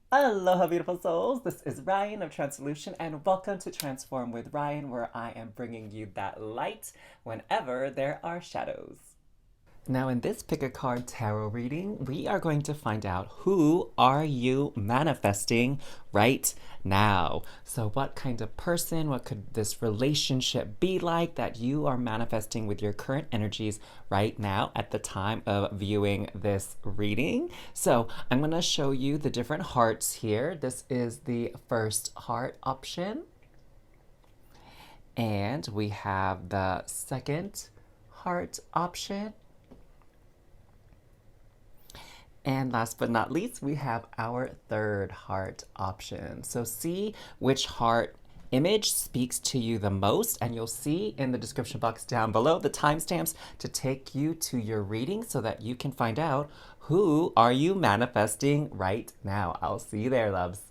Aloha, beautiful souls. This is Ryan of tranSOULution, and welcome to Transform with Ryan, where I am bringing you that light whenever there are shadows. Now, in this pick a card tarot reading, we are going to find out who are you manifesting right now. So, what kind of person, what could this relationship be like that you are manifesting with your current energies right now at the time of viewing this reading? So, I'm going to show you the different hearts here. This is the first heart option, and we have the second heart option. And last but not least, we have our third heart option. So see which heart image speaks to you the most, and you'll see in the description box down below the timestamps to take you to your reading so that you can find out who are you manifesting right now. I'll see you there, loves.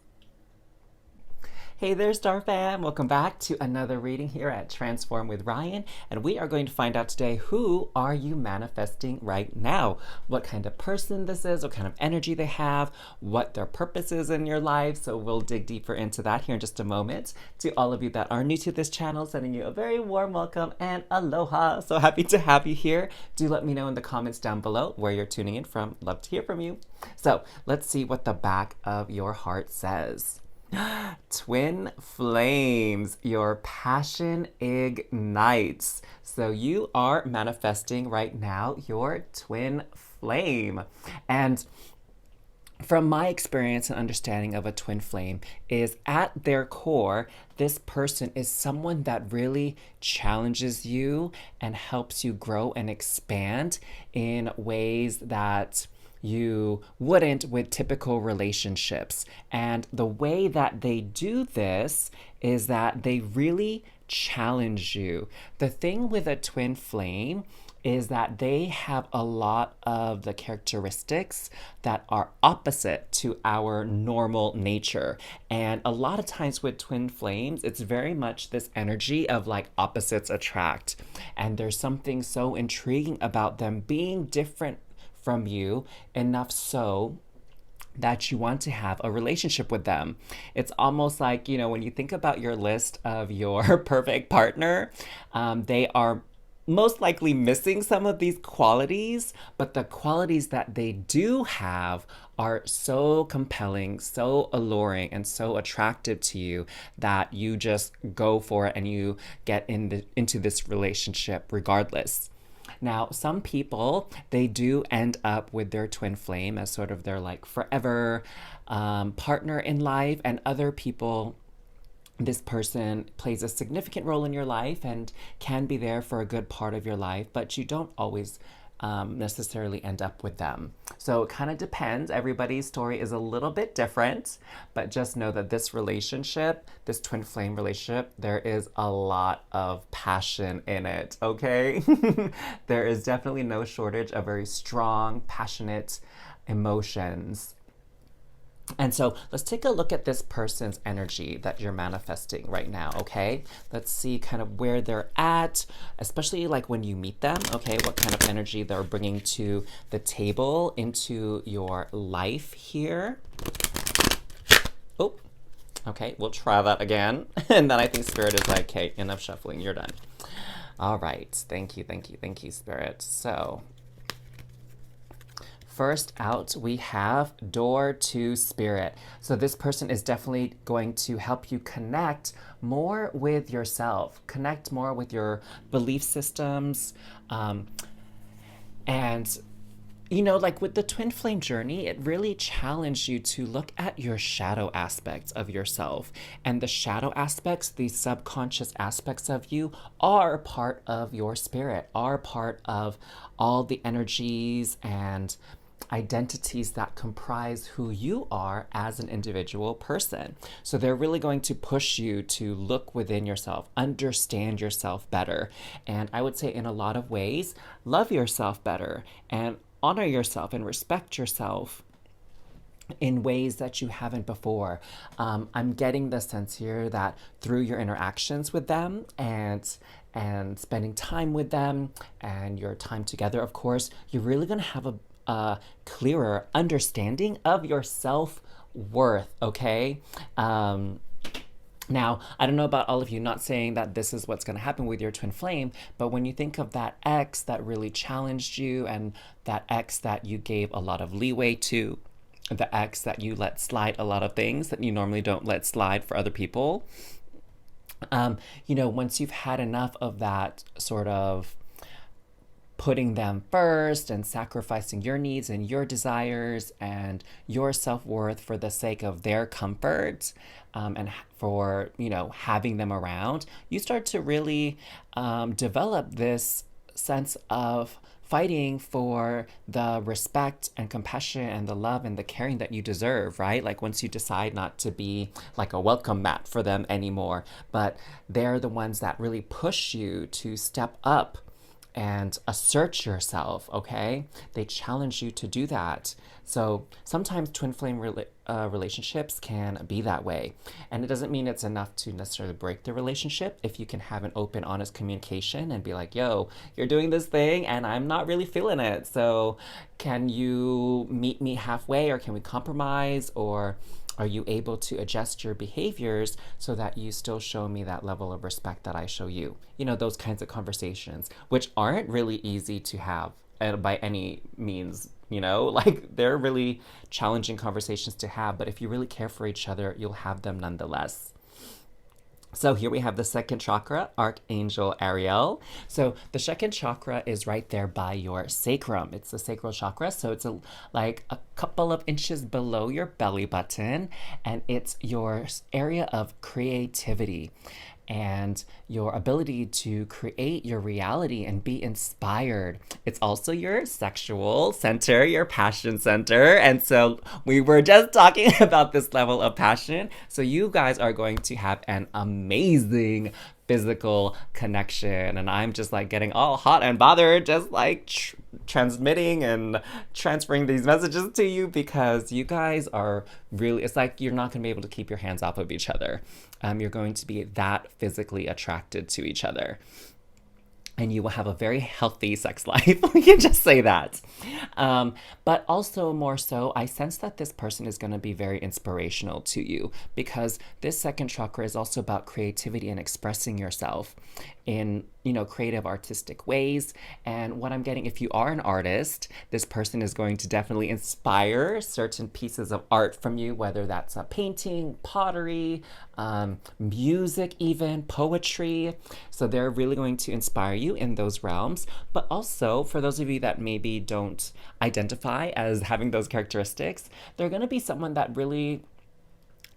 Hey there, Star Fam! Welcome back to another reading here at Transform with Ryan, and we are going to find out today who are you manifesting right now? What kind of person this is, what kind of energy they have, what their purpose is in your life. So we'll dig deeper into that here in just a moment. To all of you that are new to this channel, sending you a very warm welcome and aloha. So happy to have you here. Do let me know in the comments down below where you're tuning in from. Love to hear from you. So let's see what the back of your heart says. Twin flames, your passion ignites. So you are manifesting right now your twin flame. And from my experience and understanding of a twin flame is at their core, this person is someone that really challenges you and helps you grow and expand in ways that you wouldn't with typical relationships. And the way that they do this is that they really challenge you. The thing with a twin flame is that they have a lot of the characteristics that are opposite to our normal nature. And a lot of times with twin flames, it's very much this energy of like opposites attract. And there's something so intriguing about them being different from you enough so that you want to have a relationship with them. It's almost like, when you think about your list of your perfect partner, they are most likely missing some of these qualities, but the qualities that they do have are so compelling, so alluring, and so attractive to you that you just go for it and you get into this relationship regardless. Now, some people, they do end up with their twin flame as sort of their like forever partner in life, and other people, this person plays a significant role in your life and can be there for a good part of your life, but you don't always necessarily end up with them. So it kind of depends. Everybody's story is a little bit different, but just know that this relationship, this twin flame relationship, there is a lot of passion in it, okay? There is definitely no shortage of very strong, passionate emotions. And so let's take a look at this person's energy that you're manifesting right now, okay? Let's see kind of where they're at, especially like when you meet them, okay? What kind of energy they're bringing to the table into your life here. Oh, okay, we'll try that again. And then I think Spirit is like, okay, enough shuffling, you're done. All right, thank you, Spirit. So first out, we have Door to Spirit. So this person is definitely going to help you connect more with yourself, connect more with your belief systems. And, like with the twin flame journey, it really challenged you to look at your shadow aspects of yourself. And the shadow aspects, these subconscious aspects of you, are part of your spirit, are part of all the energies and identities that comprise who you are as an individual person. So they're really going to push you to look within yourself, understand yourself better, and I would say in a lot of ways, love yourself better and honor yourself and respect yourself in ways that you haven't before. I'm getting the sense here that through your interactions with them and spending time with them and your time together, of course, you're really going to have a clearer understanding of your self worth, okay? Now, I don't know about all of you, not saying that this is what's going to happen with your twin flame, but when you think of that ex that really challenged you and that ex that you gave a lot of leeway to, the ex that you let slide a lot of things that you normally don't let slide for other people, once you've had enough of that sort of putting them first and sacrificing your needs and your desires and your self-worth for the sake of their comfort, and for having them around, you start to really develop this sense of fighting for the respect and compassion and the love and the caring that you deserve, right? Like once you decide not to be like a welcome mat for them anymore, but they're the ones that really push you to step up and assert yourself, okay? They challenge you to do that. So sometimes twin flame relationships can be that way. And it doesn't mean it's enough to necessarily break the relationship if you can have an open, honest communication and be like, yo, you're doing this thing and I'm not really feeling it. So can you meet me halfway, or can we compromise, or are you able to adjust your behaviors so that you still show me that level of respect that I show you? Those kinds of conversations, which aren't really easy to have by any means, like they're really challenging conversations to have. But if you really care for each other, you'll have them nonetheless. So here we have the second chakra, Archangel Ariel. So the second chakra is right there by your sacrum. It's the sacral chakra. So it's like a couple of inches below your belly button. And it's your area of creativity and your ability to create your reality and be inspired. It's also your sexual center, your passion center. And so we were just talking about this level of passion. So you guys are going to have an amazing physical connection. And I'm just like getting all hot and bothered, just like transmitting and transferring these messages to you, because you guys are really, it's like you're not going to be able to keep your hands off of each other. You're going to be that physically attracted to each other. And you will have a very healthy sex life. We can just say that. But also more so, I sense that this person is going to be very inspirational to you, because this second chakra is also about creativity and expressing yourself in, creative artistic ways. And what I'm getting, if you are an artist, this person is going to definitely inspire certain pieces of art from you, whether that's a painting, pottery, music, even poetry. So they're really going to inspire you in those realms. But also, for those of you that maybe don't identify as having those characteristics, they're going to be someone that really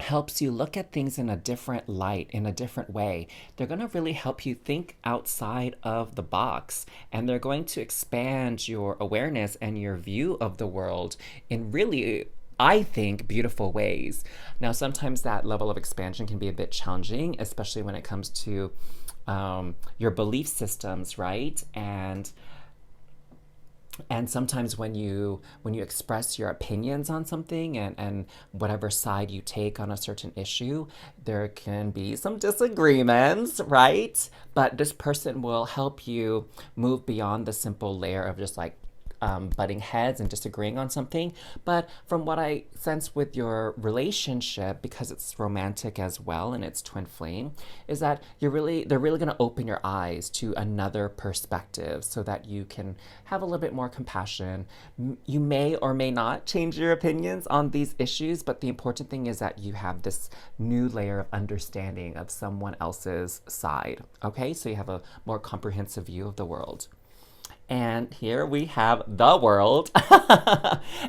helps you look at things in a different light, in a different way. They're going to really help you think outside of the box, and they're going to expand your awareness and your view of the world in really, I think, beautiful ways. Now, sometimes that level of expansion can be a bit challenging, especially when it comes to your belief systems, right? And sometimes when you express your opinions on something and whatever side you take on a certain issue, there can be some disagreements, right? But this person will help you move beyond the simple layer of just like butting heads and disagreeing on something. But from what I sense with your relationship, because it's romantic as well and it's twin flame, is that they're really going to open your eyes to another perspective so that you can have a little bit more compassion. You may or may not change your opinions on these issues, but the important thing is that you have this new layer of understanding of someone else's side. Okay, so you have a more comprehensive view of the world. And here we have the world.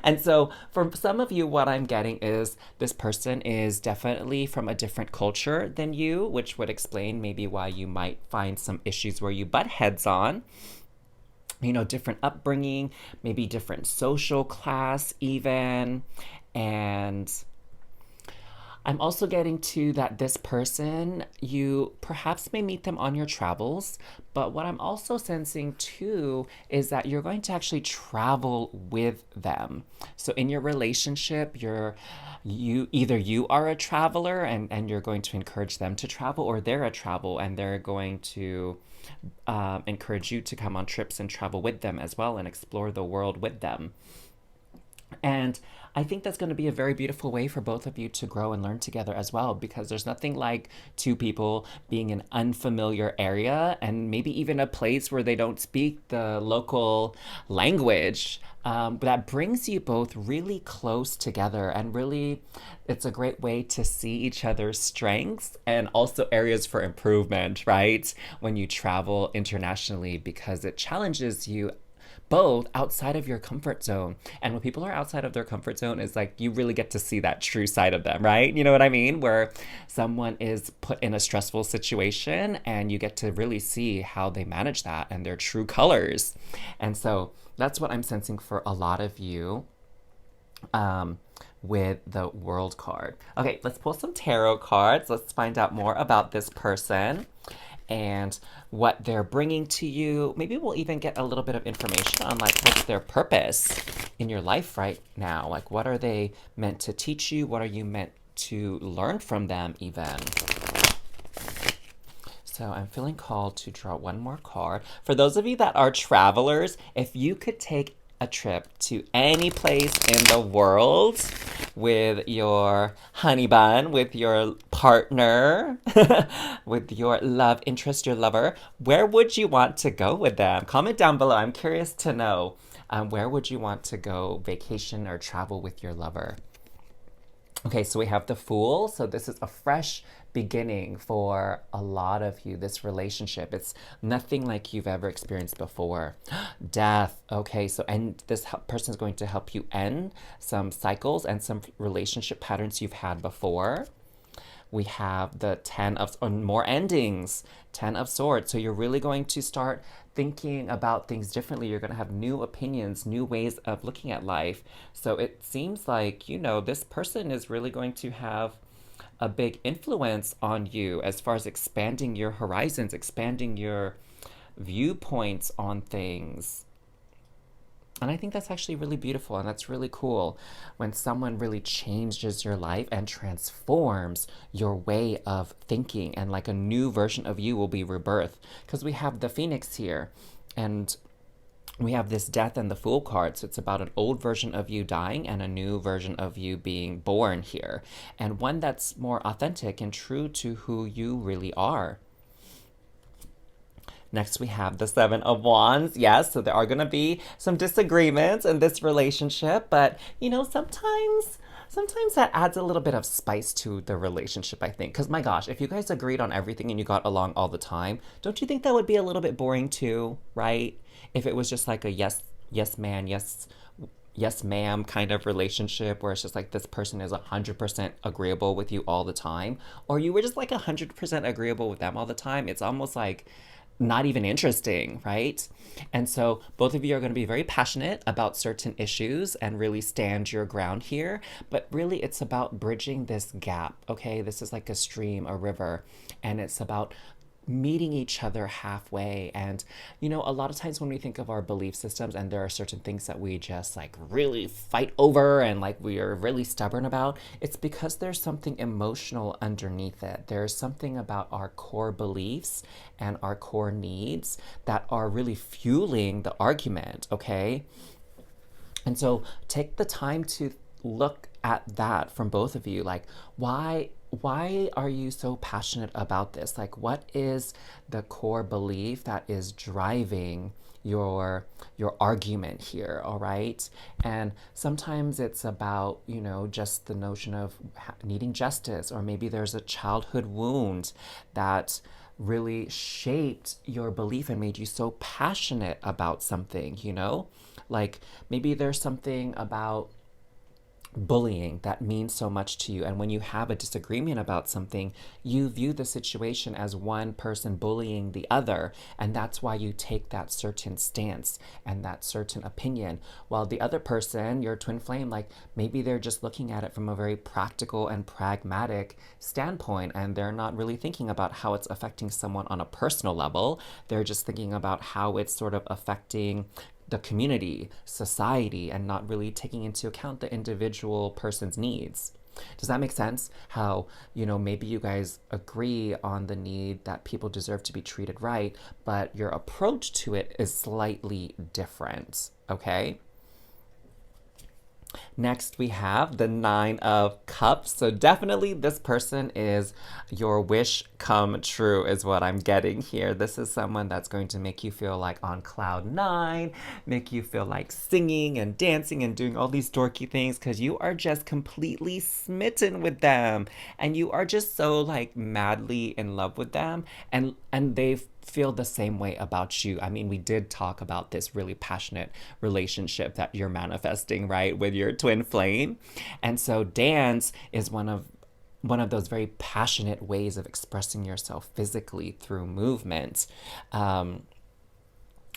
And so for some of you, what I'm getting is this person is definitely from a different culture than you, which would explain maybe why you might find some issues where you butt heads on. Different upbringing, maybe different social class even. And I'm also getting to that this person, you perhaps may meet them on your travels, but what I'm also sensing too is that you're going to actually travel with them. So in your relationship, you are a traveler and you're going to encourage them to travel, or they're a travel and they're going to encourage you to come on trips and travel with them as well and explore the world with them. And I think that's going to be a very beautiful way for both of you to grow and learn together as well, because there's nothing like two people being in unfamiliar area and maybe even a place where they don't speak the local language. That brings you both really close together, and really, it's a great way to see each other's strengths and also areas for improvement, right? When you travel internationally, because it challenges you both outside of your comfort zone. And when people are outside of their comfort zone, it's like you really get to see that true side of them, right? You know what I mean? Where someone is put in a stressful situation and you get to really see how they manage that and their true colors. And so that's what I'm sensing for a lot of you, um, with the world card. Okay, let's pull some tarot cards. Let's find out more about this person and what they're bringing to you. Maybe we'll even get a little bit of information on like what's their purpose in your life right now. Like what are they meant to teach you? What are you meant to learn from them even? So I'm feeling called to draw one more card. For those of you that are travelers, if you could take a trip to any place in the world with your honey bun, with your partner, with your love interest, your lover, where would you want to go with them? Comment down below. I'm curious to know, where would you want to go vacation or travel with your lover? Okay, so we have the Fool. So this is a fresh beginning for a lot of you, this relationship. It's nothing like you've ever experienced before. Death. Okay, so and this person is going to help you end some cycles and some relationship patterns you've had before. We have the 10 of more endings, 10 of swords. So you're really going to start thinking about things differently. You're going to have new opinions, new ways of looking at life. So it seems like, this person is really going to have a big influence on you as far as expanding your horizons, expanding your viewpoints on things. And I think that's actually really beautiful, and that's really cool when someone really changes your life and transforms your way of thinking, and like a new version of you will be rebirthed. Because we have the Phoenix here, and we have this Death and the Fool card. So it's about an old version of you dying and a new version of you being born here, and one that's more authentic and true to who you really are. Next, we have the Seven of Wands. Yes, so there are going to be some disagreements in this relationship, but sometimes that adds a little bit of spice to the relationship, I think. Because my gosh, if you guys agreed on everything and you got along all the time, don't you think that would be a little bit boring too, right? If it was just like a yes man, yes ma'am kind of relationship where it's just like this person is 100% agreeable with you all the time, or you were just like 100% agreeable with them all the time. It's almost like not even interesting, right? And so both of you are going to be very passionate about certain issues and really stand your ground here. But really, it's about bridging this gap, okay? This is like a stream, a river, and it's about meeting each other halfway. And a lot of times when we think of our belief systems, and there are certain things that we just like really fight over and like we are really stubborn about, it's because there's something emotional underneath it. There's something about our core beliefs and our core needs that are really fueling the argument, okay? And so take the time to look at that from both of you. Like, why are you so passionate about this? Like, what is the core belief that is driving your argument here, all right? And sometimes it's about, just the notion of needing justice, or maybe there's a childhood wound that really shaped your belief and made you so passionate about something. Like maybe there's something about bullying that means so much to you, and when you have a disagreement about something, you view the situation as one person bullying the other, and that's why you take that certain stance and that certain opinion, while the other person, your twin flame, like maybe they're just looking at it from a very practical and pragmatic standpoint, and they're not really thinking about how it's affecting someone on a personal level. They're just thinking about how it's sort of affecting the community, society, and not really taking into account the individual person's needs. Does that make sense? How, maybe you guys agree on the need that people deserve to be treated right, but your approach to it is slightly different, okay? Next, we have the Nine of Cups. So, definitely, this person is your wish come true, is what I'm getting here. This is someone that's going to make you feel like on cloud nine, make you feel like singing and dancing and doing all these dorky things because you are just completely smitten with them. And you are just so like madly in love with them. And they feel the same way about you. I mean, we did talk about this really passionate relationship that you're manifesting, right, with your twin flame. And so dance is one of those very passionate ways of expressing yourself physically through movement.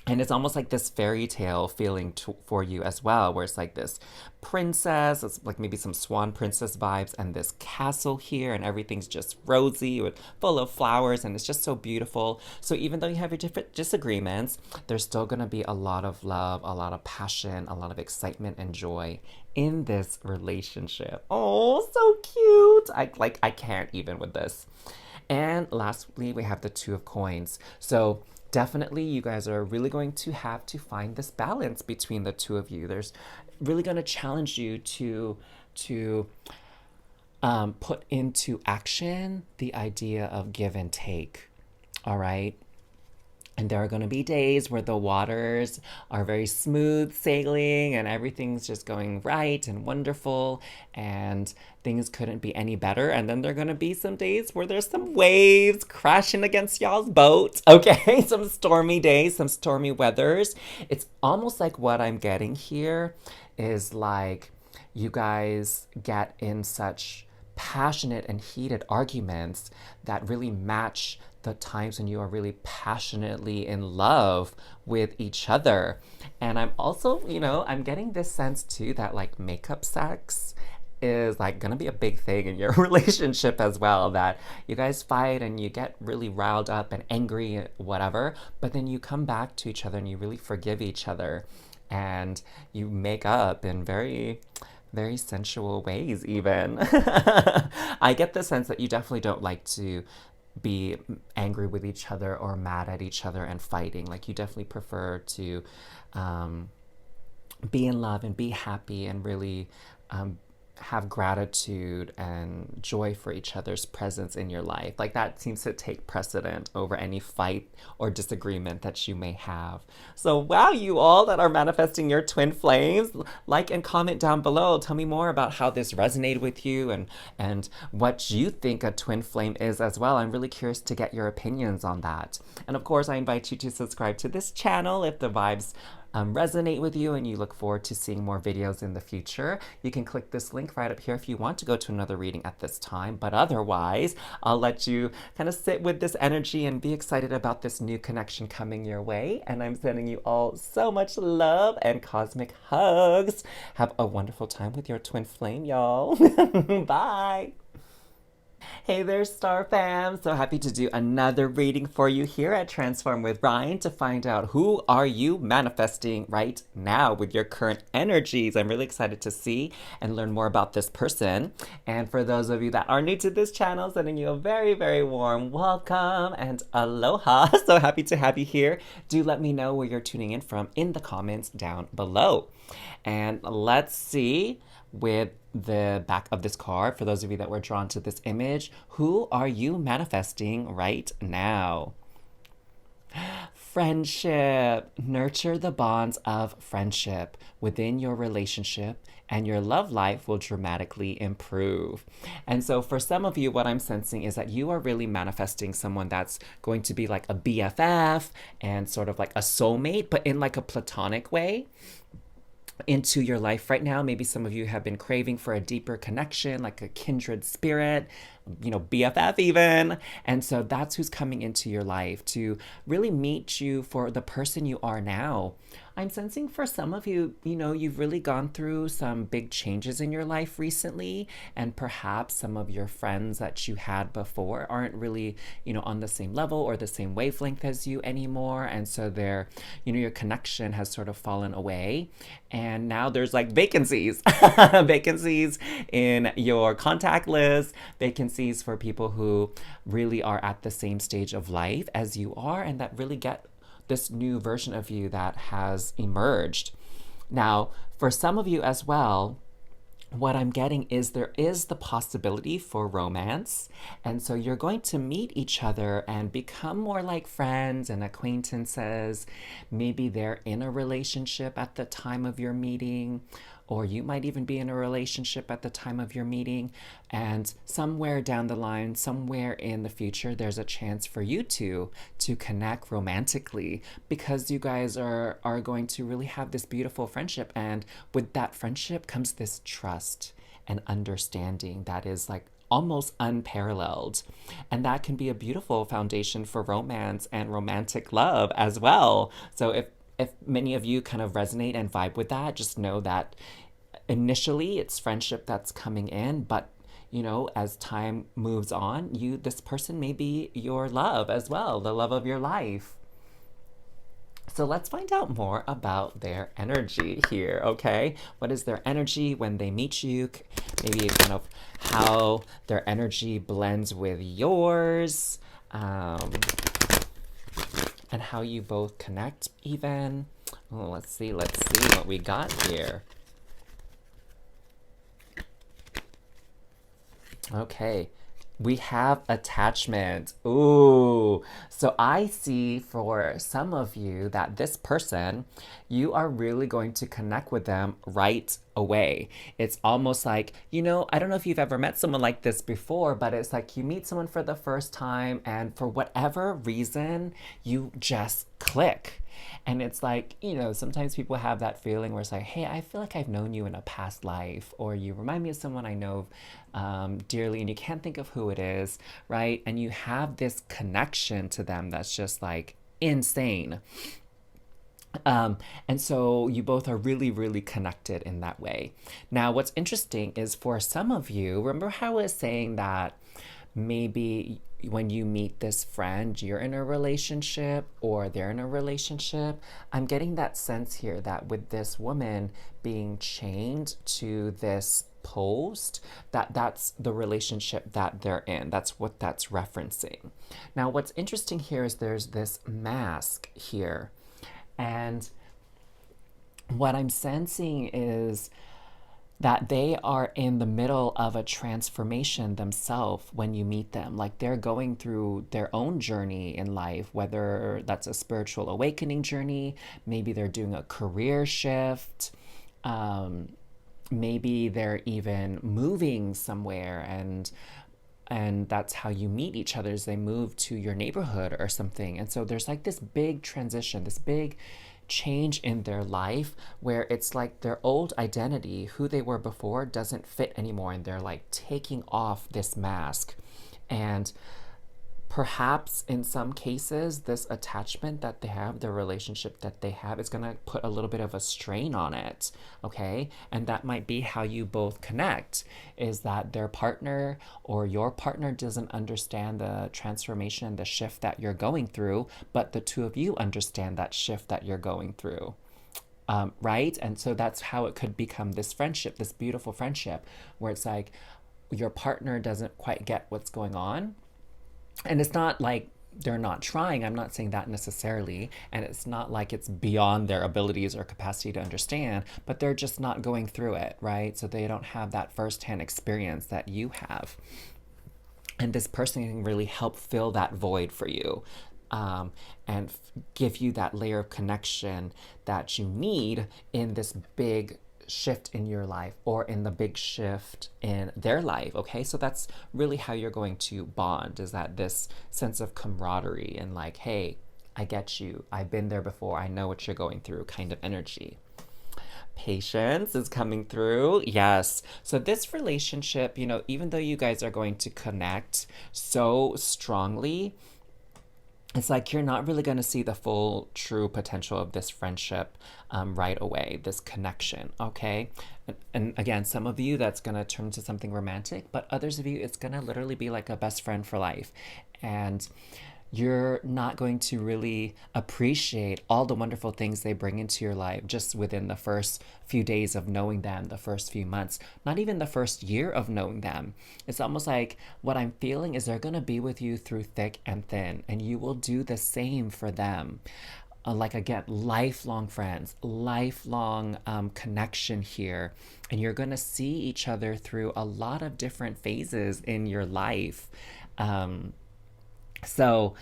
And it's almost like this fairy tale feeling for you as well, where it's like this princess, it's like maybe some swan princess vibes, and this castle here, and everything's just rosy with full of flowers, and it's just so beautiful. So even though you have your different disagreements, there's still gonna be a lot of love, a lot of passion, a lot of excitement and joy in this relationship. Oh, so cute! I can't even with this. And lastly, we have the Two of Coins. So definitely you guys are really going to have to find this balance between the two of you. There's really going to challenge you to put into action the idea of give and take. All right. And there are going to be days where the waters are very smooth sailing and everything's just going right and wonderful and things couldn't be any better. And then there are going to be some days where there's some waves crashing against y'all's boat. Okay, some stormy days, some stormy weathers. It's almost like what I'm getting here is like you guys get in such passionate and heated arguments that really match the times when you are really passionately in love with each other. And I'm also, I'm getting this sense too that like makeup sex is like gonna be a big thing in your relationship as well. That you guys fight and you get really riled up and angry, whatever, but then you come back to each other and you really forgive each other and you make up in very very sensual ways even. I get the sense that you definitely don't like to be angry with each other or mad at each other and fighting. Like you definitely prefer to be in love and be happy and really have gratitude and joy for each other's presence in your life. Like that seems to take precedent over any fight or disagreement that you may have. So wow, you all that are manifesting your twin flames, like and comment down below. Tell me more about how this resonated with you and what you think a twin flame is as well. I'm really curious to get your opinions on that. And of course, I invite you to subscribe to this channel if the vibes resonate with you and you look forward to seeing more videos in the future. You can click this link right up here if you want to go to another reading at this time, but otherwise I'll let you kind of sit with this energy and be excited about this new connection coming your way. And I'm sending you all so much love and cosmic hugs. Have a wonderful time with your twin flame, y'all. Bye. Hey there, Star Fam! So happy to do another reading for you here at Transform with Ryan to find out who are you manifesting right now with your current energies. I'm really excited to see and learn more about this person. And for those of you that are new to this channel, sending you a very, very warm welcome and aloha. So happy to have you here. Do let me know where you're tuning in from in the comments down below. And let's see with the back of this card, for those of you that were drawn to this image, who are you manifesting right now? Friendship. Nurture the bonds of friendship within your relationship and your love life will dramatically improve. And so for some of you, what I'm sensing is that you are really manifesting someone that's going to be like a BFF and sort of like a soulmate, but in like a platonic way into your life right now. Maybe some of you have been craving for a deeper connection, like a kindred spirit, BFF even. And so that's who's coming into your life to really meet you for the person you are now. I'm sensing for some of you, you've really gone through some big changes in your life recently, and perhaps some of your friends that you had before aren't really, on the same level or the same wavelength as you anymore. And so your connection has sort of fallen away. And now there's like vacancies, vacancies in your contact list, vacancies for people who really are at the same stage of life as you are and that really get this new version of you that has emerged. Now, for some of you as well, what I'm getting is there is the possibility for romance. And so you're going to meet each other and become more like friends and acquaintances. Maybe they're in a relationship at the time of your meeting, or you might even be in a relationship at the time of your meeting. And somewhere down the line, somewhere in the future, there's a chance for you two to connect romantically because you guys are going to really have this beautiful friendship. And with that friendship comes this trust and understanding that is like almost unparalleled. And that can be a beautiful foundation for romance and romantic love as well. So if many of you kind of resonate and vibe with that, just know that initially it's friendship that's coming in, but as time moves on, this person may be your love as well, the love of your life. So let's find out more about their energy here, okay? What is their energy when they meet you? Maybe kind of how their energy blends with yours, and how you both connect even. Oh, let's see what we got here. Okay, we have attachment. Ooh, so I see for some of you that this person, you are really going to connect with them right away. It's almost like, I don't know if you've ever met someone like this before, but it's like you meet someone for the first time and for whatever reason, you just click. And it's like, sometimes people have that feeling where it's like, hey, I feel like I've known you in a past life, or you remind me of someone I know dearly, and you can't think of who it is, right? And you have this connection to them that's just like insane. And so you both are really, really connected in that way. Now, what's interesting is for some of you, remember how I was saying that maybe when you meet this friend, you're in a relationship or they're in a relationship. I'm getting that sense here that with this woman being chained to this post, that's the relationship that they're in. That's what that's referencing. Now, what's interesting here is there's this mask here. And what I'm sensing is that they are in the middle of a transformation themselves when you meet them. Like they're going through their own journey in life, whether that's a spiritual awakening journey, maybe they're doing a career shift, maybe they're even moving somewhere and that's how you meet each other as they move to your neighborhood or something. And so there's like this big transition, this big change in their life where it's like their old identity, who they were before, doesn't fit anymore, and they're like taking off this mask. And perhaps in some cases, this attachment that they have, the relationship that they have, is going to put a little bit of a strain on it, okay? And that might be how you both connect, is that their partner or your partner doesn't understand the transformation, the shift that you're going through, but the two of you understand that shift that you're going through. Right? And so that's how it could become this friendship, this beautiful friendship, where it's like your partner doesn't quite get what's going on. And it's not like they're not trying. I'm not saying that necessarily. And it's not like it's beyond their abilities or capacity to understand, but they're just not going through it, right? So they don't have that firsthand experience that you have. And this person can really help fill that void for you, and give you that layer of connection that you need in this big shift in your life or in the big shift in their life. Okay, so that's really how you're going to bond, is that this sense of camaraderie and like, hey, I get you, I've been there before, I know what you're going through kind of energy. Patience is coming through. Yes. So this relationship, even though you guys are going to connect so strongly, it's like you're not really going to see the full true potential of this friendship right away, this connection, okay? And again, some of you, that's going to turn into something romantic, but others of you, it's going to literally be like a best friend for life. And you're not going to really appreciate all the wonderful things they bring into your life just within the first few days of knowing them, the first few months, not even the first year of knowing them. It's almost like what I'm feeling is they're going to be with you through thick and thin, and you will do the same for them. like again, lifelong friends, lifelong connection here. And you're going to see each other through a lot of different phases in your life. Um, so,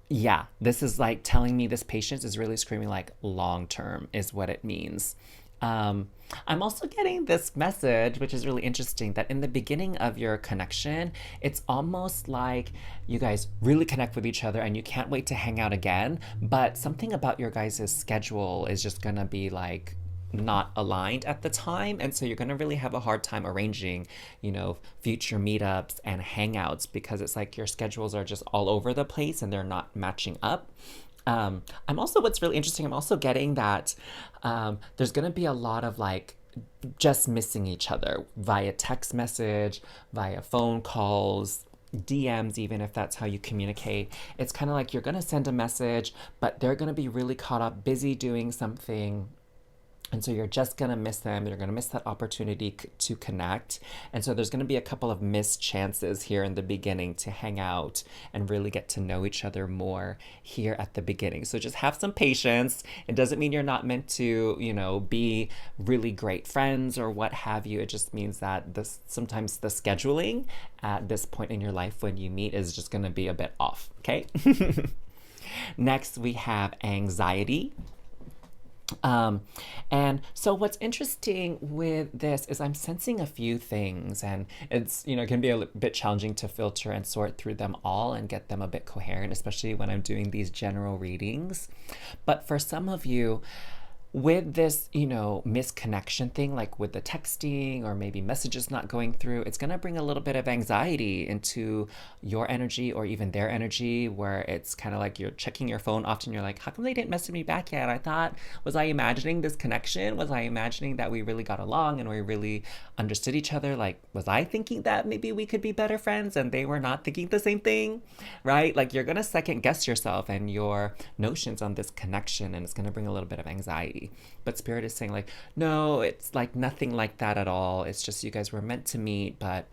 yeah, this is like telling me this patience is really screaming like long term, is what it means. Um, I'm also getting this message, which is really interesting, that in the beginning of your connection, it's almost like you guys really connect with each other and you can't wait to hang out again. But something about your guys' schedule is just gonna be like not aligned at the time. And so you're gonna really have a hard time arranging, future meetups and hangouts because it's like your schedules are just all over the place and they're not matching up. I'm also, what's really interesting, I'm also getting that there's going to be a lot of like just missing each other via text message, via phone calls, DMs, even if that's how you communicate. It's kind of like you're going to send a message, but they're going to be really caught up, busy doing something, and so you're just going to miss them. You're going to miss that opportunity to connect. And so there's going to be a couple of missed chances here in the beginning to hang out and really get to know each other more here at the beginning. So just have some patience. It doesn't mean you're not meant to, be really great friends or what have you. It just means that sometimes the scheduling at this point in your life when you meet is just going to be a bit off. Okay. Next, we have anxiety. And so what's interesting with this is I'm sensing a few things, and it's, it can be a bit challenging to filter and sort through them all and get them a bit coherent, especially when I'm doing these general readings. But for some of you, with this, misconnection thing, like with the texting or maybe messages not going through, it's going to bring a little bit of anxiety into your energy or even their energy, where it's kind of like you're checking your phone often. You're like, how come they didn't message me back yet? Was I imagining this connection? Was I imagining that we really got along and we really understood each other? Like, was I thinking that maybe we could be better friends and they were not thinking the same thing, right? Like, you're going to second guess yourself and your notions on this connection, and it's going to bring a little bit of anxiety. But Spirit is saying, like, no, it's like nothing like that at all. It's just you guys were meant to meet, but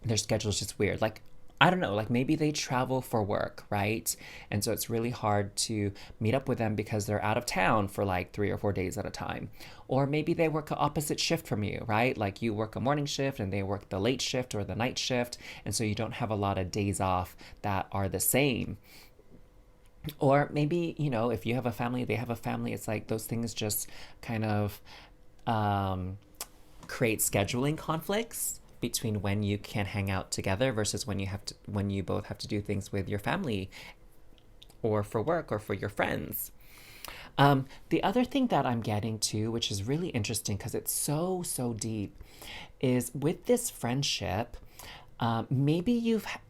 their schedule's just weird. Like, I don't know, like maybe they travel for work, right? And so it's really hard to meet up with them because they're out of town for like 3 or 4 days at a time. Or maybe they work an opposite shift from you, right? Like you work a morning shift and they work the late shift or the night shift. And so you don't have a lot of days off that are the same. Or maybe, if you have a family, they have a family, it's like those things just kind of um, create scheduling conflicts between when you can hang out together versus when you both have to do things with your family or for work or for your friends. The other thing that I'm getting to, which is really interesting because it's so, so deep, is with this friendship, maybe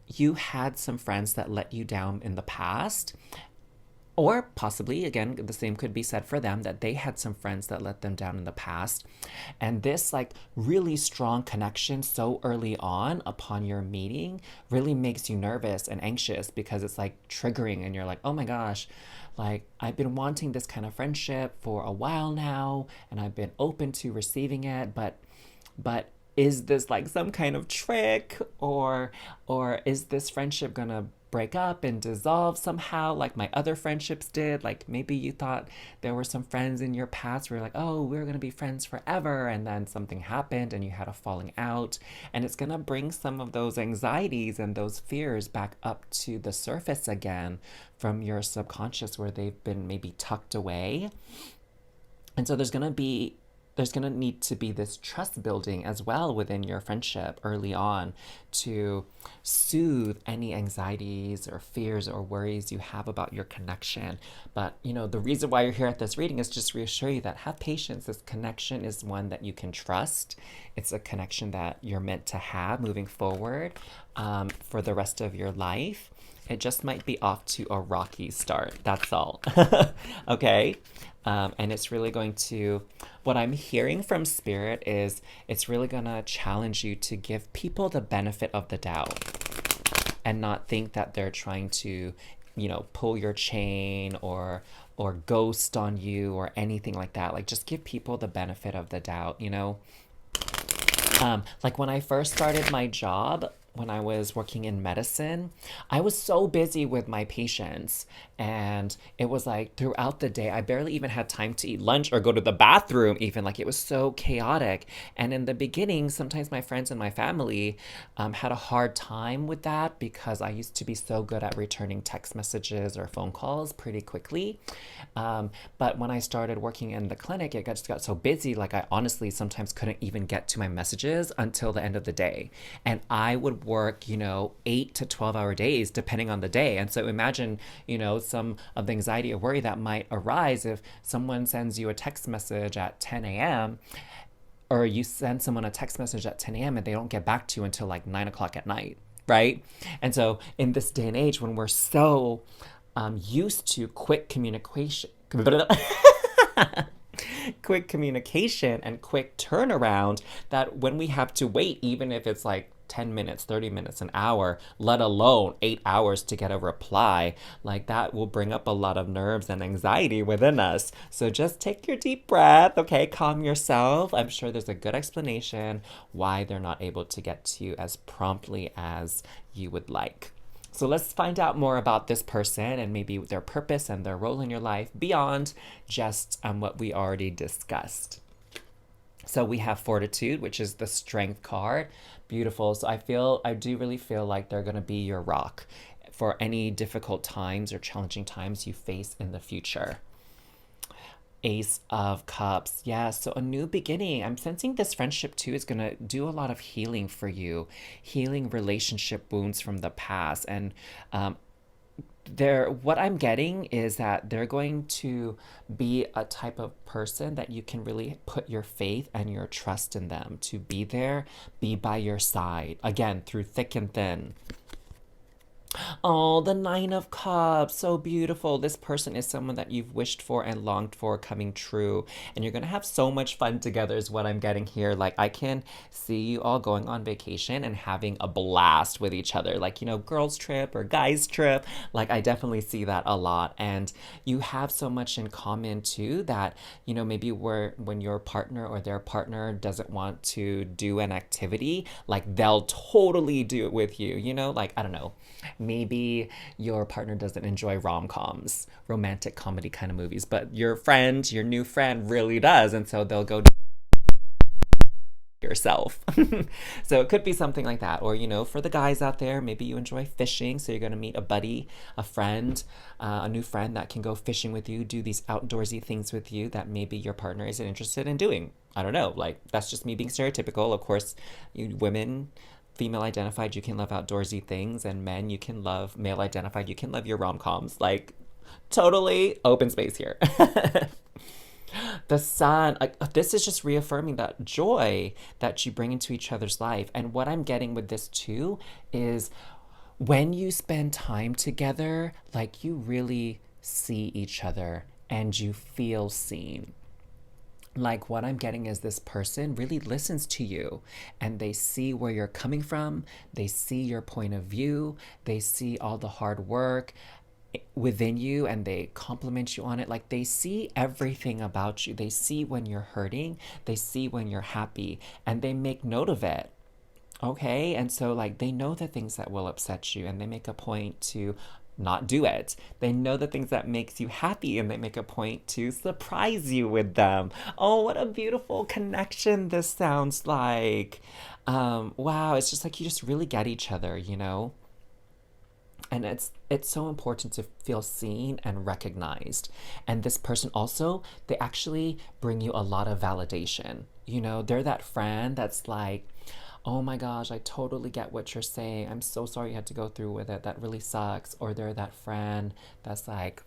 you had some friends that let you down in the past, or possibly, again, the same could be said for them, that they had some friends that let them down in the past. And this like really strong connection so early on upon your meeting really makes you nervous and anxious because it's like triggering and you're like, oh my gosh, like I've been wanting this kind of friendship for a while now and I've been open to receiving it, but is this like some kind of trick, or is this friendship gonna break up and dissolve somehow like my other friendships did? Like maybe you thought there were some friends in your past where you're like, oh, we're gonna be friends forever, and then something happened and you had a falling out, and it's gonna bring some of those anxieties and those fears back up to the surface again from your subconscious where they've been maybe tucked away. And so there's going to need to be this trust building as well within your friendship early on to soothe any anxieties or fears or worries you have about your connection. But, the reason why you're here at this reading is just reassure you that have patience. This connection is one that you can trust. It's a connection that you're meant to have moving forward for the rest of your life. It just might be off to a rocky start. That's all. Okay? And it's really going to, what I'm hearing from Spirit is it's really going to challenge you to give people the benefit of the doubt and not think that they're trying to, pull your chain or ghost on you or anything like that. Like, just give people the benefit of the doubt, Like when I first started my job, when I was working in medicine, I was so busy with my patients. And it was like throughout the day, I barely even had time to eat lunch or go to the bathroom, even. Like it was so chaotic. And in the beginning, sometimes my friends and my family had a hard time with that because I used to be so good at returning text messages or phone calls pretty quickly. But when I started working in the clinic, it just got so busy. Like I honestly sometimes couldn't even get to my messages until the end of the day. And I would work, 8 to 12 hour days depending on the day. And so imagine, some of the anxiety or worry that might arise if someone sends you a text message at 10 a.m. or you send someone a text message at 10 a.m. and they don't get back to you until like 9 o'clock at night, right? And so in this day and age, when we're so used to quick communication, quick communication and quick turnaround, that when we have to wait, even if it's like 10 minutes, 30 minutes, an hour, let alone 8 hours to get a reply, like that will bring up a lot of nerves and anxiety within us. So just take your deep breath, okay? Calm yourself. I'm sure there's a good explanation why they're not able to get to you as promptly as you would like. So let's find out more about this person and maybe their purpose and their role in your life beyond just what we already discussed. So we have Fortitude, which is the Strength card. Beautiful. So I do really feel like they're going to be your rock for any difficult times or challenging times you face in the future. Ace of Cups. Yeah, so a new beginning. I'm sensing this friendship too is going to do a lot of healing for you, healing relationship wounds from the past. And what I'm getting is that they're going to be a type of person that you can really put your faith and your trust in them to be there, be by your side, again, through thick and thin. Oh, the Nine of Cups. So beautiful. This person is someone that you've wished for and longed for coming true. And you're going to have so much fun together, is what I'm getting here. Like, I can see you all going on vacation and having a blast with each other. Like, girls' trip or guys' trip. Like, I definitely see that a lot. And you have so much in common, too, that, maybe when your partner or their partner doesn't want to do an activity, like, they'll totally do it with you. Like, I don't know. Maybe your partner doesn't enjoy rom-coms, romantic comedy kind of movies, but your new friend really does. And so they'll go yourself. So it could be something like that. Or, for the guys out there, maybe you enjoy fishing. So you're going to meet a buddy, a friend, a new friend that can go fishing with you, do these outdoorsy things with you that maybe your partner isn't interested in doing. I don't know. Like, that's just me being stereotypical. Of course, you women, female identified, you can love outdoorsy things, and men, you can love male identified, you can love your rom-coms. Like, totally open space here. The Sun, this is just reaffirming that joy that you bring into each other's life. And what I'm getting with this too is when you spend time together, like, you really see each other and you feel seen. Like, what I'm getting is this person really listens to you and they see where you're coming from. They see your point of view. They see all the hard work within you and they compliment you on it. Like, they see everything about you. They see when you're hurting. They see when you're happy, and they make note of it. Okay. And so, like, they know the things that will upset you and they make a point to not do it. They know the things that makes you happy and they make a point to surprise you with them. Oh, what a beautiful connection this sounds like. Wow, it's just like you just really get each other, And it's so important to feel seen and recognized. And this person also, they actually bring you a lot of validation. They're that friend that's like, oh my gosh, I totally get what you're saying. I'm so sorry you had to go through with it. That really sucks. Or they're that friend that's like,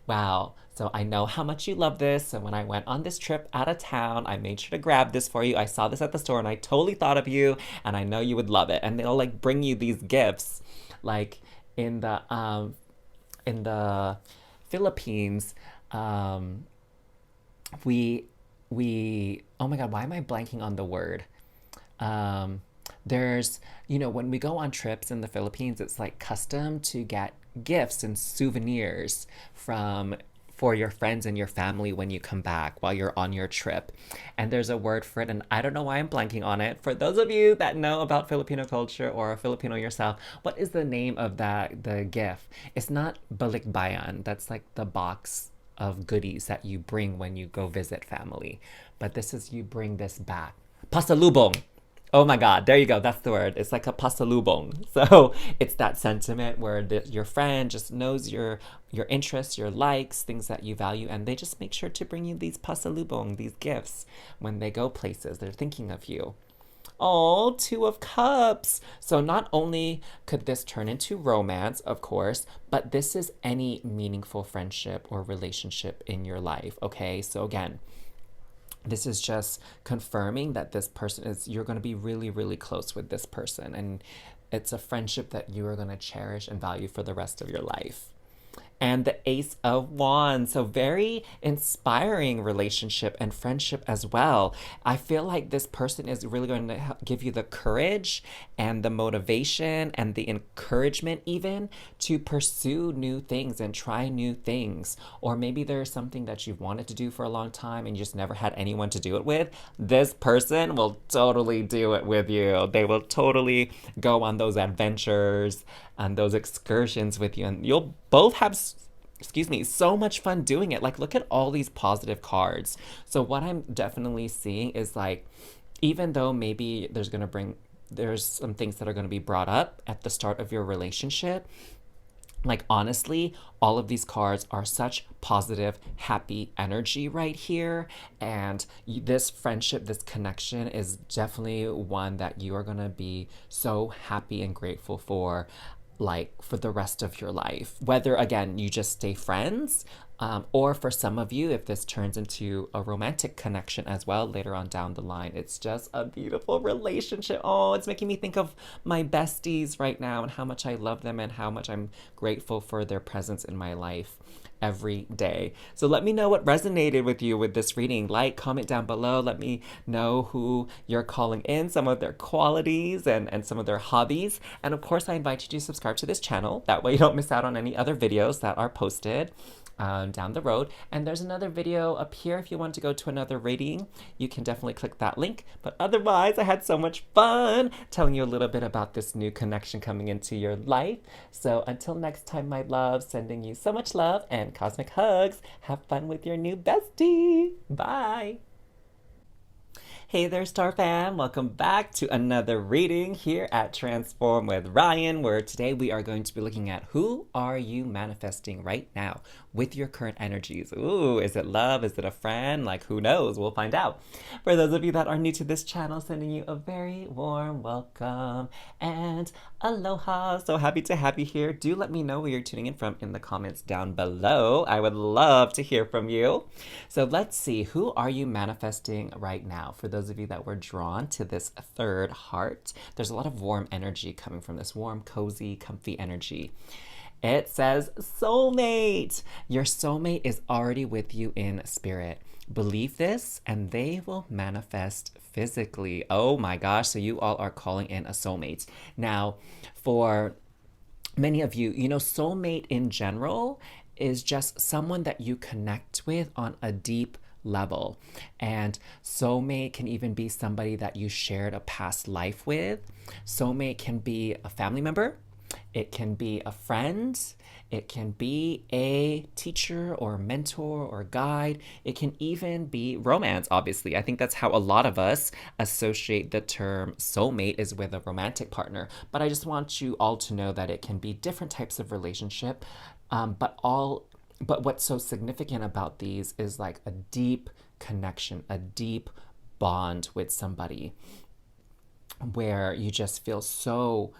wow, so I know how much you love this. So when I went on this trip out of town, I made sure to grab this for you. I saw this at the store and I totally thought of you and I know you would love it. And they'll like bring you these gifts. Like in the Philippines, we oh my God, why am I blanking on the word? There's, when we go on trips in the Philippines, it's like custom to get gifts and souvenirs for your friends and your family when you come back while you're on your trip. And there's a word for it, and I don't know why I'm blanking on it. For those of you that know about Filipino culture or a Filipino yourself, what is the name of the gift? It's not balikbayan. That's like the box of goodies that you bring when you go visit family. But this is you bring this back. Pasalubong. Oh my God, there you go. That's the word. It's like a pasalubong. So it's that sentiment where your friend just knows your interests, your likes, things that you value, and they just make sure to bring you these pasalubong, these gifts when they go places. They're thinking of you. Oh, Two of Cups. So not only could this turn into romance, of course, but this is any meaningful friendship or relationship in your life. Okay, so again, this is just confirming that this person is, you're going to be really, really close with this person. And it's a friendship that you are going to cherish and value for the rest of your life. And the Ace of Wands. So very inspiring relationship and friendship as well. I feel like this person is really going to give you the courage and the motivation and the encouragement even to pursue new things and try new things. Or maybe there's something that you've wanted to do for a long time and you just never had anyone to do it with. This person will totally do it with you. They will totally go on those adventures and those excursions with you, and you'll both have so much fun doing it. Like, look at all these positive cards. So what I'm definitely seeing is like, even though maybe there's some things that are going to be brought up at the start of your relationship, like honestly, all of these cards are such positive, happy energy right here. And this friendship, this connection is definitely one that you are going to be so happy and grateful for, like for the rest of your life. Whether again, you just stay friends, or for some of you, if this turns into a romantic connection as well later on down the line, it's just a beautiful relationship. Oh, it's making me think of my besties right now and how much I love them and how much I'm grateful for their presence in my life every day. So let me know what resonated with you with this reading. Like, comment down below. Let me know who you're calling in, some of their qualities and some of their hobbies. And of course, I invite you to subscribe to this channel. That way you don't miss out on any other videos that are posted down the road. And there's another video up here if you want to go to another reading. You can definitely click that link. But otherwise, I had so much fun telling you a little bit about this new connection coming into your life. So until next time, my love, sending you so much love and cosmic hugs. Have fun with your new bestie. Bye. Hey there, Star Fam! Welcome back to another reading here at Transform with Ryan, where today we are going to be looking at who are you manifesting right now with your current energies. Ooh, is it love? Is it a friend? Like, who knows? We'll find out. For those of you that are new to this channel, sending you a very warm welcome and aloha. So happy to have you here. Do let me know where you're tuning in from in the comments down below. I would love to hear from you. So let's see, who are you manifesting right now? For those of you that were drawn to this third heart, there's a lot of warm energy coming from this warm, cozy, comfy energy. It says soulmate. Your soulmate is already with you in spirit. Believe this and they will manifest physically. Oh my gosh, so you all are calling in a soulmate. Now, for many of you, you know, soulmate in general is just someone that you connect with on a deep level. And soulmate can even be somebody that you shared a past life with. Soulmate can be a family member. It can be a friend. It can be a teacher or mentor or guide. It can even be romance, obviously. I think that's how a lot of us associate the term soulmate, is with a romantic partner. But I just want you all to know that it can be different types of relationship. But what's so significant about these is like a deep connection, a deep bond with somebody, where you just feel so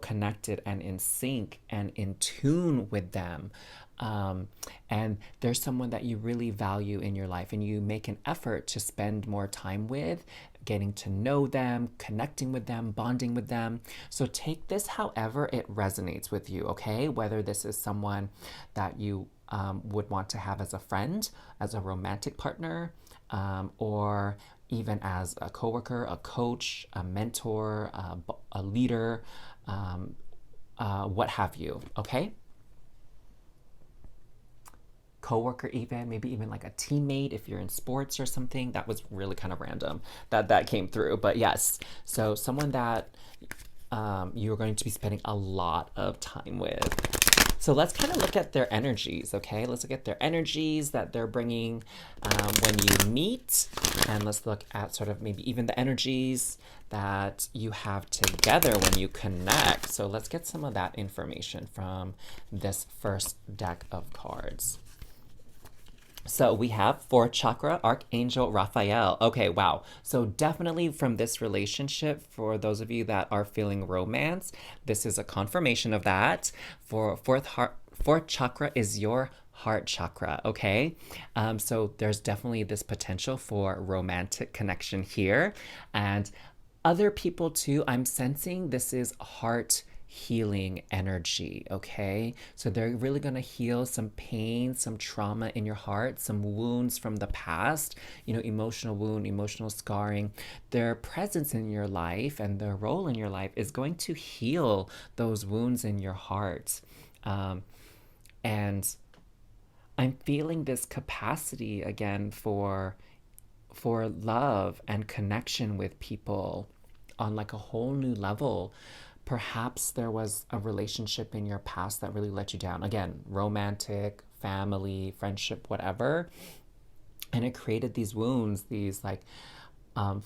connected and in sync and in tune with them. And there's someone that you really value in your life and you make an effort to spend more time with, getting to know them, connecting with them, bonding with them. So take this however it resonates with you, okay? Whether this is someone that you would want to have as a friend, as a romantic partner, or even as a coworker, a coach, a mentor, a leader, what have you, okay? coworker, even maybe even like a teammate if you're in sports or something. That was really kind of random that came through. But yes, so someone that you're going to be spending a lot of time with. So let's kind of look at their energies, okay? Let's look at their energies that they're bringing when you meet. And let's look at sort of maybe even the energies that you have together when you connect. So let's get some of that information from this first deck of cards. So we have 4th chakra, Archangel Raphael. Okay, wow. So definitely from this relationship, for those of you that are feeling romance, this is a confirmation of that. For 4th chakra is your heart chakra, okay? So there's definitely this potential for romantic connection here. And other people too, I'm sensing this is heart healing energy, okay? So they're really going to heal some pain, some trauma in your heart, some wounds from the past, emotional wound, emotional scarring. Their presence in your life and their role in your life is going to heal those wounds in your heart. And I'm feeling this capacity again for love and connection with people on like a whole new level. Perhaps there was a relationship in your past that really let you down. Again, romantic, family, friendship, whatever. And it created these wounds, these like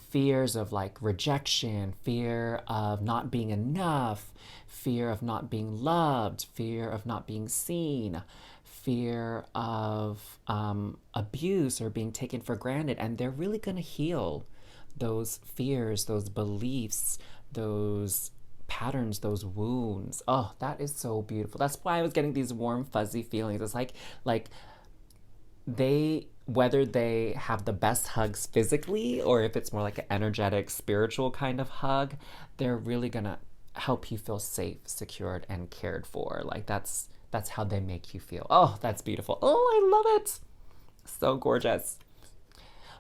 fears of like rejection, fear of not being enough, fear of not being loved, fear of not being seen, fear of abuse or being taken for granted. And they're really going to heal those fears, those beliefs, those patterns, those wounds. Oh, that is so beautiful. That's why I was getting these warm, fuzzy feelings. It's like whether they have the best hugs physically or if it's more like an energetic, spiritual kind of hug, they're really gonna help you feel safe, secured, and cared for. Like that's how they make you feel. Oh, that's beautiful. Oh, I love it. So gorgeous.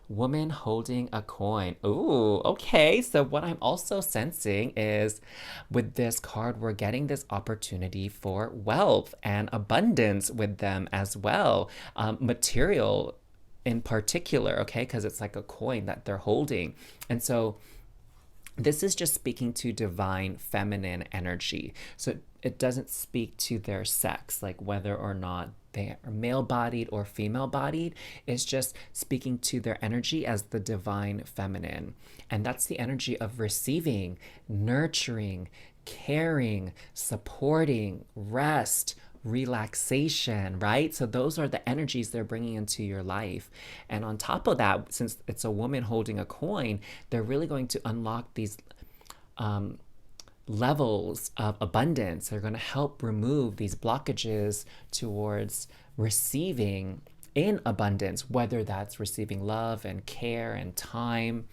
Woman holding a coin. Ooh, okay. So what I'm also sensing is with this card, we're getting this opportunity for wealth and abundance with them as well. Material in particular, okay? Because it's like a coin that they're holding. And so this is just speaking to divine feminine energy. So it doesn't speak to their sex, like whether or not they are male-bodied or female-bodied. It's just speaking to their energy as the divine feminine. And that's the energy of receiving, nurturing, caring, supporting, rest, relaxation, right? So those are the energies they're bringing into your life. And on top of that, since it's a woman holding a coin, they're really going to unlock these levels of abundance. They're going to help remove these blockages towards receiving in abundance, whether that's receiving love and care and time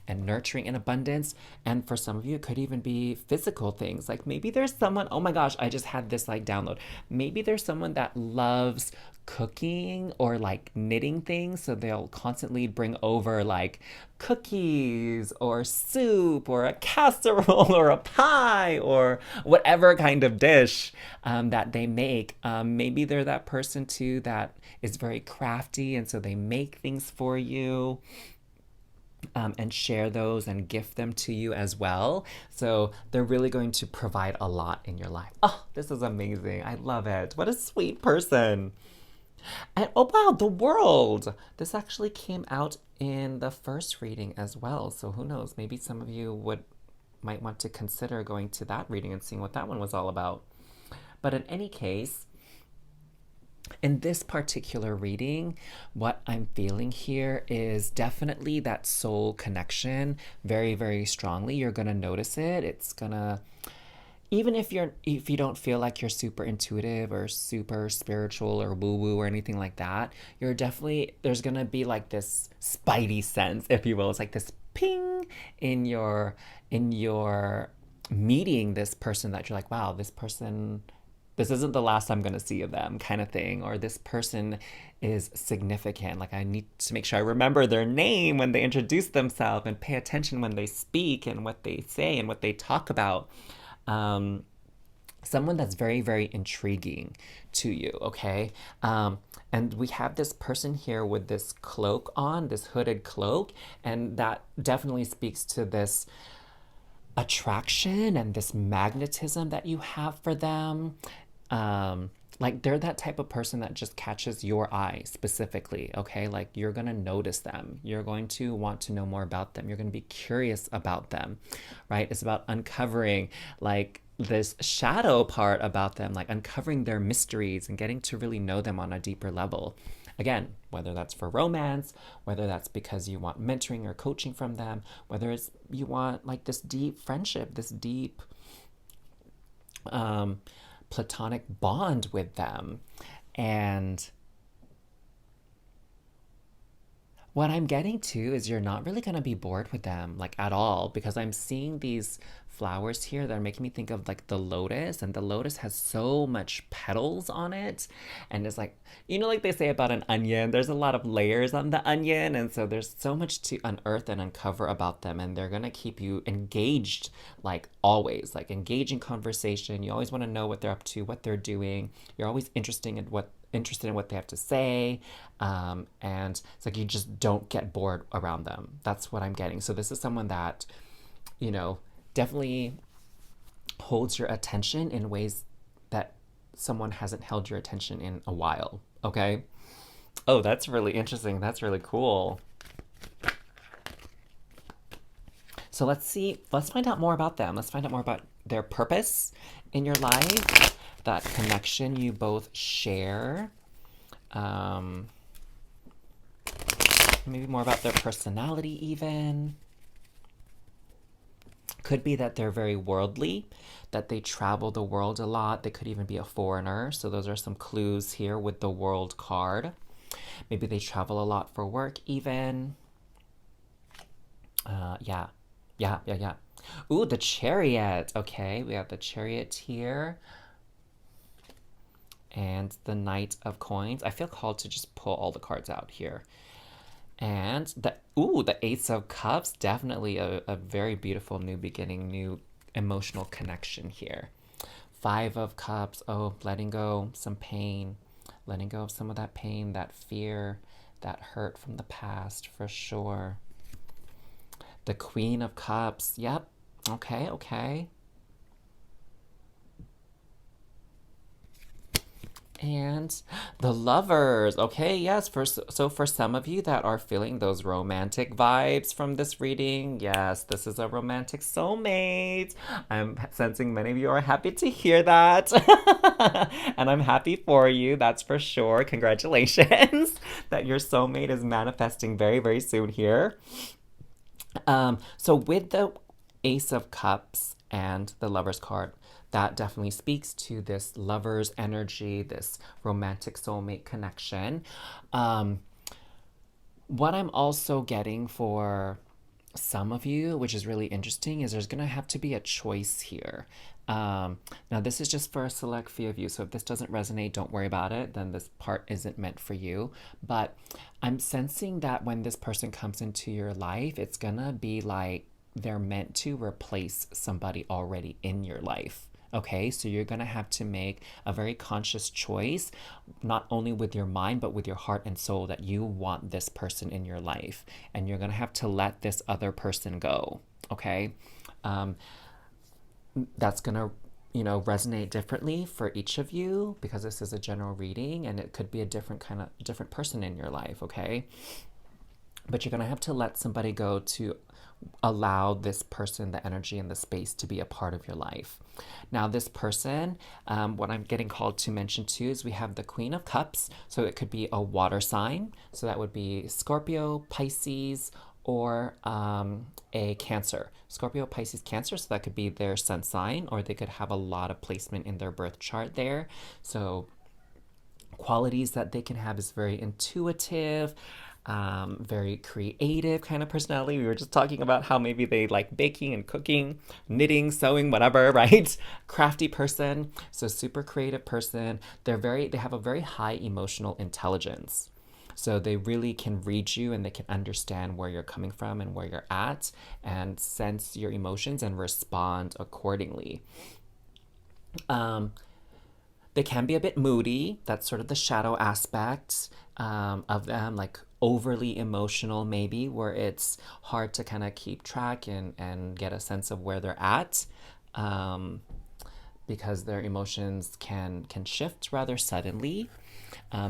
and nurturing in abundance. And for some of you, it could even be physical things. Like maybe there's someone, oh my gosh, I just had this like download. Maybe there's someone that loves cooking or like knitting things. So they'll constantly bring over like cookies or soup or a casserole or a pie or whatever kind of dish that they make. Maybe they're that person too that is very crafty, and so they make things for you. And share those and gift them to you as well. So they're really going to provide a lot in your life. Oh, this is amazing. I love it. What a sweet person. And oh wow, the world. This actually came out in the first reading as well. So who knows? Maybe some of you might want to consider going to that reading and seeing what that one was all about. But in any case, in this particular reading, what I'm feeling here is definitely that soul connection very, very strongly. You're going to notice it. It's going to, even if you don't feel like you're super intuitive or super spiritual or woo-woo or anything like that, there's going to be like this spidey sense, if you will. It's like this ping in your meeting this person that you're like, wow, this isn't the last I'm going to see of them kind of thing. Or this person is significant. Like I need to make sure I remember their name when they introduce themselves and pay attention when they speak and what they say and what they talk about. someone that's very, very intriguing to you, okay? And we have this person here with this cloak on, this hooded cloak, and that definitely speaks to this attraction and this magnetism that you have for them. Like they're that type of person that just catches your eye specifically, okay? Like you're gonna notice them. You're going to want to know more about them. You're gonna be curious about them, right? It's about uncovering like this shadow part about them, like uncovering their mysteries and getting to really know them on a deeper level. Again, whether that's for romance, whether that's because you want mentoring or coaching from them, whether it's you want like this deep friendship, this deep um, platonic bond with them. And what I'm getting to is you're not really going to be bored with them like at all because I'm seeing these flowers here that are making me think of like the lotus, and the lotus has so much petals on it, and it's like, you know, like they say about an onion, there's a lot of layers on the onion, and so there's so much to unearth and uncover about them, and they're going to keep you engaged, like always, like engaging conversation. You always want to know what they're up to, what they're doing. You're always interested in what they have to say. And it's like you just don't get bored around them. That's what I'm getting. So this is someone that, you know, definitely holds your attention in ways that someone hasn't held your attention in a while. Okay. Oh, that's really interesting. That's really cool. So let's find out more about them. Let's find out more about their purpose in your life, that connection you both share. Um, Maybe more about their personality, even. Could be that they're very worldly, that they travel the world a lot. They could even be a foreigner. So, those are some clues here with the world card. Maybe they travel a lot for work, even. Yeah. Yeah, yeah, yeah. Ooh, the chariot. Okay, we have the chariot here and the knight of coins. I feel called to just pull all the cards out here. And the ace of cups, definitely a very beautiful new beginning, new emotional connection here. Five of cups, oh, letting go some pain, letting go of some of that pain, that fear, that hurt from the past for sure. The queen of cups, yep, okay, okay. And the lovers. Okay, yes. So for some of you that are feeling those romantic vibes from this reading, yes, this is a romantic soulmate. I'm sensing many of you are happy to hear that. And I'm happy for you, that's for sure. Congratulations that your soulmate is manifesting very, very soon here. So with the Ace of Cups and the Lover's card, that definitely speaks to this lover's energy, this romantic soulmate connection. Um, what I'm also getting for some of you, which is really interesting, is there's going to have to be a choice here. Now, this is just for a select few of you, so if this doesn't resonate, don't worry about it. Then this part isn't meant for you. But I'm sensing that when this person comes into your life, it's going to be like they're meant to replace somebody already in your life. Okay, so you're gonna have to make a very conscious choice, not only with your mind, but with your heart and soul, that you want this person in your life. And you're gonna have to let this other person go. Okay, um, that's gonna, resonate differently for each of you because this is a general reading and it could be a different person in your life. Okay, but you're going to have to let somebody go to allow this person the energy and the space to be a part of your life. Now, this person, what I'm getting called to mention too is we have the Queen of Cups. So it could be a water sign. So that would be Scorpio, Pisces, or a Cancer. Scorpio, Pisces, Cancer. So that could be their sun sign, or they could have a lot of placement in their birth chart there. So qualities that they can have is very intuitive, very creative kind of personality. We were just talking about how maybe they like baking and cooking, knitting, sewing, whatever, right? Crafty person, so super creative person. They have a very high emotional intelligence. So they really can read you and they can understand where you're coming from and where you're at and sense your emotions and respond accordingly. Um, they can be a bit moody. That's sort of the shadow aspect of them, like overly emotional, maybe, where it's hard to kind of keep track and get a sense of where they're at. Um, because their emotions can shift rather suddenly.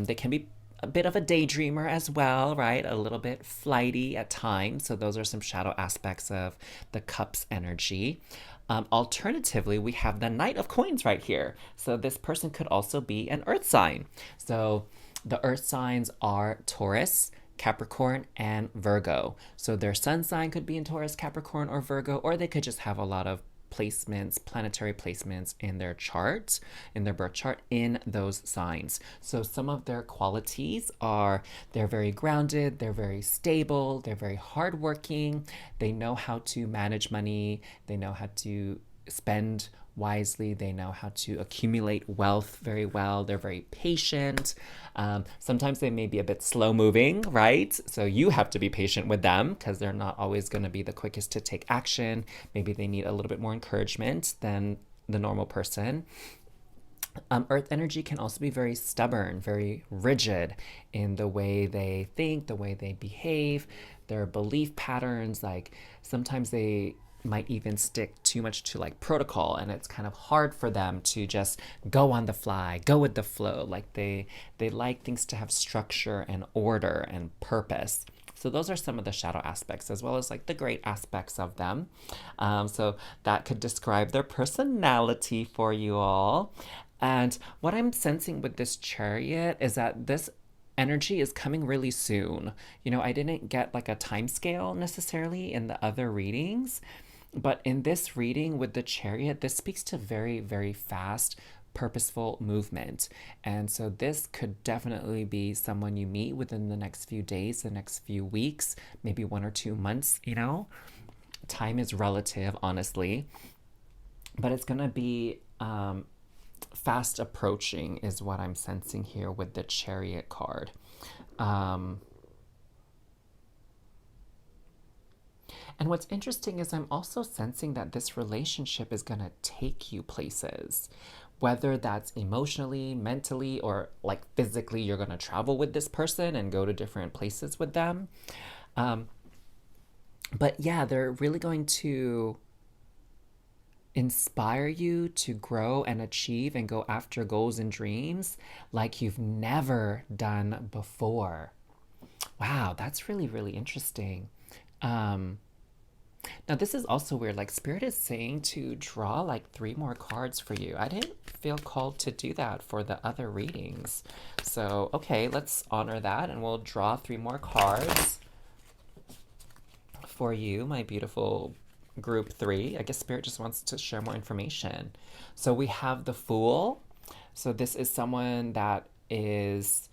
They can be a bit of a daydreamer as well, right? A little bit flighty at times. So those are some shadow aspects of the cup's energy. Alternatively, we have the Knight of Coins right here. So this person could also be an earth sign. So the earth signs are Taurus, Capricorn, and Virgo. So their sun sign could be in Taurus, Capricorn, or Virgo, or they could just have a lot of placements, planetary placements in their chart, in their birth chart, in those signs. So some of their qualities are they're very grounded, they're very stable, they're very hardworking, they know how to manage money, they know how to spend wisely, they know how to accumulate wealth very well, they're very patient. Sometimes they may be a bit slow moving, right? So you have to be patient with them because they're not always going to be the quickest to take action. Maybe they need a little bit more encouragement than the normal person. Earth energy can also be very stubborn, very rigid in the way they think, the way they behave, their belief patterns. Like sometimes they might even stick too much to like protocol, and it's kind of hard for them to just go on the fly, go with the flow. Like they like things to have structure and order and purpose. So those are some of the shadow aspects, as well as like the great aspects of them. So that could describe their personality for you all. And what I'm sensing with this chariot is that this energy is coming really soon. You know, I didn't get like a time scale necessarily in the other readings, but in this reading with the chariot, this speaks to very, very fast, purposeful movement. And so this could definitely be someone you meet within the next few days, the next few weeks, maybe 1 or 2 months, you know? Time is relative, honestly. But it's going to be fast approaching, is what I'm sensing here with the chariot card. And what's interesting is I'm also sensing that this relationship is going to take you places, whether that's emotionally, mentally, or like physically, you're going to travel with this person and go to different places with them. But yeah, they're really going to inspire you to grow and achieve and go after goals and dreams like you've never done before. Wow, that's really, really interesting. Now, this is also weird. Like, Spirit is saying to draw like 3 more cards for you. I didn't feel called to do that for the other readings. So, okay, let's honor that and we'll draw 3 more cards for you, my beautiful group 3. I guess Spirit just wants to share more information. So, we have the Fool. So, this is someone that is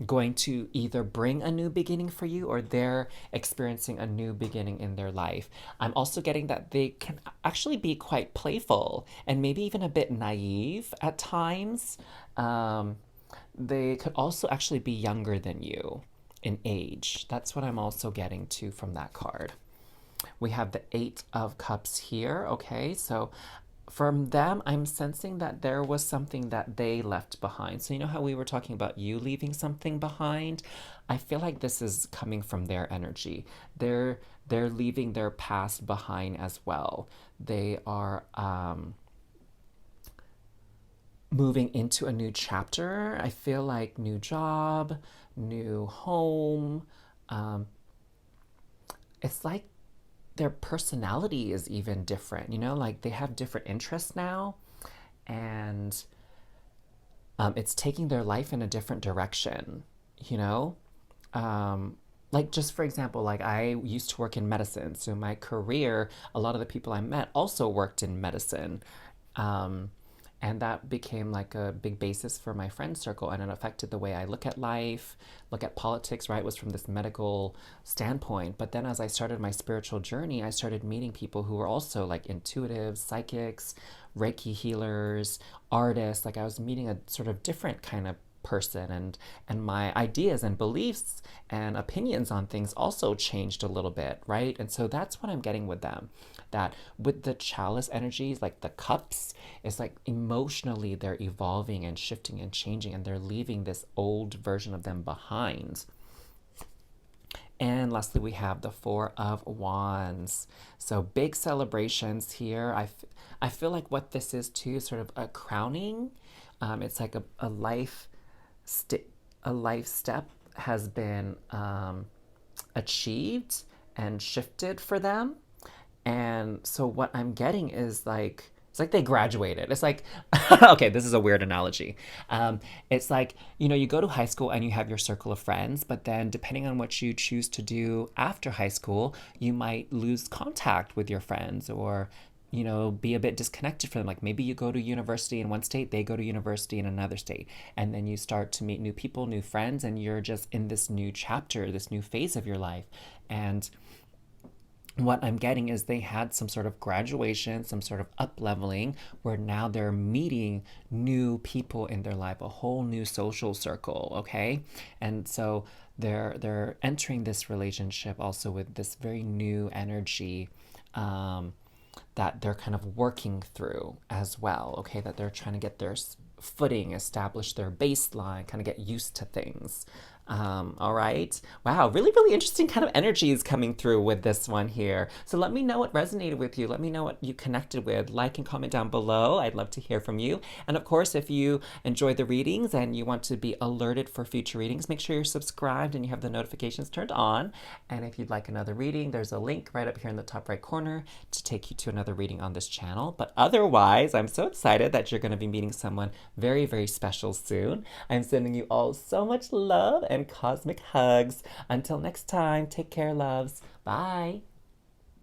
going to either bring a new beginning for you or they're experiencing a new beginning in their life. I'm also getting that they can actually be quite playful and maybe even a bit naive at times. They could also actually be younger than you in age. That's what I'm also getting to from that card. We have the 8 of Cups here. Okay, so from them, I'm sensing that there was something that they left behind. So you know how we were talking about you leaving something behind? I feel like this is coming from their energy. They're leaving their past behind as well. They are moving into a new chapter. I feel like new job, new home. It's like their personality is even different, you know, like they have different interests now, and it's taking their life in a different direction, you know. Like, just for example, like I used to work in medicine, so my career, a lot of the people I met also worked in medicine. And that became like a big basis for my friend circle, and it affected the way I look at life, look at politics, right? It was from this medical standpoint. But then as I started my spiritual journey, I started meeting people who were also like intuitives, psychics, Reiki healers, artists. Like I was meeting a sort of different kind of person, and my ideas and beliefs and opinions on things also changed a little bit, right? And so that's what I'm getting with them. That with the chalice energies, like the cups, it's like emotionally they're evolving and shifting and changing, and they're leaving this old version of them behind. And lastly, we have the Four of Wands. So big celebrations here. I feel like what this is too is sort of a crowning. It's like a a life step has been achieved and shifted for them. And so what I'm getting is like, it's like they graduated. It's like, okay, this is a weird analogy. It's like, you go to high school and you have your circle of friends, but then depending on what you choose to do after high school, you might lose contact with your friends, or be a bit disconnected from them. Like maybe you go to university in one state, they go to university in another state, and then you start to meet new people, new friends, and you're just in this new chapter, this new phase of your life. And what I'm getting is they had some sort of graduation, some sort of up leveling, where now they're meeting new people in their life, a whole new social circle, okay? And so they're entering this relationship also with this very new energy, that they're kind of working through as well, okay? That they're trying to get their footing, establish their baseline, kind of get used to things. All right. Wow, really, really interesting kind of energies coming through with this one here. So let me know what resonated with you. Let me know what you connected with. Like and comment down below. I'd love to hear from you. And of course, if you enjoy the readings and you want to be alerted for future readings, make sure you're subscribed and you have the notifications turned on. And if you'd like another reading, there's a link right up here in the top right corner to take you to another reading on this channel. But otherwise, I'm so excited that you're going to be meeting someone very, very special soon. I'm sending you all so much love and cosmic hugs. Until next time, take care, loves. Bye.